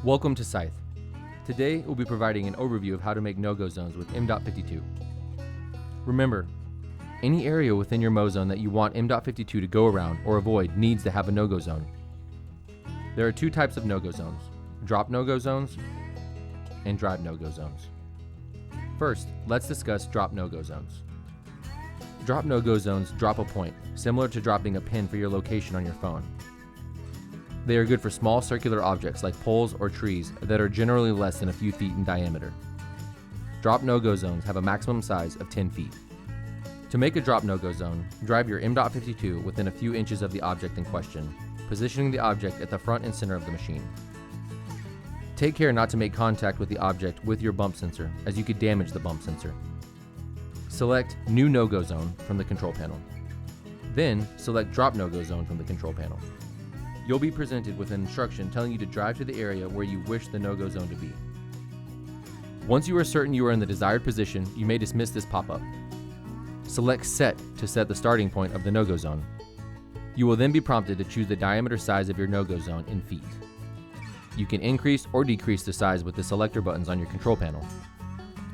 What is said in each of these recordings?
Welcome to Scythe. Today, we'll be providing an overview of how to make no-go zones with M.52. Remember, any area within your Mow Zone that you want M.52 to go around or avoid needs to have a no-go zone. There are two types of no-go zones: drop no-go zones and drive no-go zones. First, let's discuss drop no-go zones. Drop no-go zones drop a point, similar to dropping a pin for your location on your phone. They are good for small circular objects like poles or trees that are generally less than a few feet in diameter. Drop no-go zones have a maximum size of 10 feet. To make a drop no-go zone, drive your M.52 within a few inches of the object in question, positioning the object at the front and center of the machine. Take care not to make contact with the object with your bump sensor, as you could damage the bump sensor. Select New No-Go Zone from the control panel. Then, select Drop No-Go Zone from the control panel. You'll be presented with an instruction telling you to drive to the area where you wish the no-go zone to be. Once you are certain you are in the desired position, you may dismiss this pop-up. Select Set to set the starting point of the no-go zone. You will then be prompted to choose the diameter size of your no-go zone in feet. You can increase or decrease the size with the selector buttons on your control panel.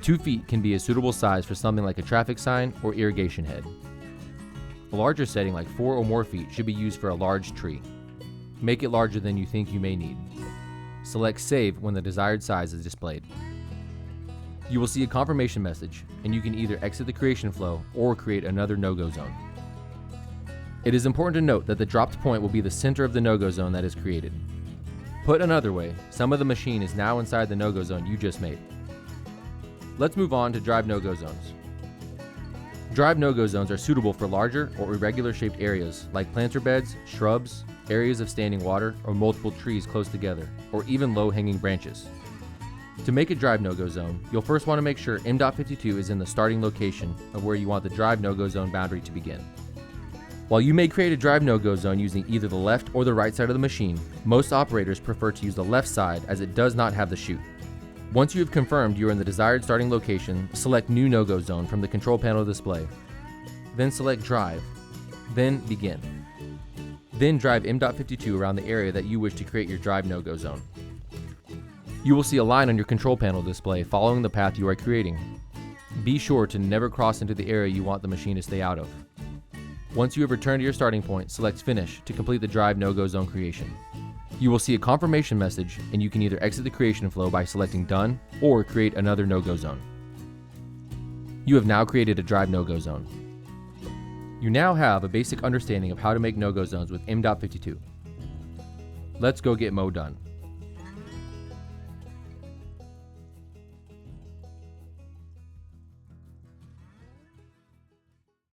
2 feet can be a suitable size for something like a traffic sign or irrigation head. A larger setting like 4 or more feet should be used for a large tree. Make it larger than you think you may need. Select Save when the desired size is displayed. You will see a confirmation message, and you can either exit the creation flow or create another no-go zone. It is important to note that the dropped point will be the center of the no-go zone that is created. Put another way, some of the machine is now inside the no-go zone you just made. Let's move on to drive no-go zones. Drive no-go zones are suitable for larger or irregular shaped areas like planter beds, shrubs, areas of standing water, or multiple trees close together, or even low-hanging branches. To make a drive no-go zone, you'll first want to make sure M.52 is in the starting location of where you want the drive no-go zone boundary to begin. While you may create a drive no-go zone using either the left or the right side of the machine, most operators prefer to use the left side as it does not have the chute. Once you have confirmed you are in the desired starting location, select New No-Go Zone from the control panel display. Then select Drive. Then Begin. Then drive M.52 around the area that you wish to create your drive no-go zone. You will see a line on your control panel display following the path you are creating. Be sure to never cross into the area you want the machine to stay out of. Once you have returned to your starting point, select Finish to complete the drive no-go zone creation. You will see a confirmation message, and you can either exit the creation flow by selecting Done or create another no-go zone. You have now created a drive no-go zone. You now have a basic understanding of how to make no-go zones with M.52. Let's go get Mow done.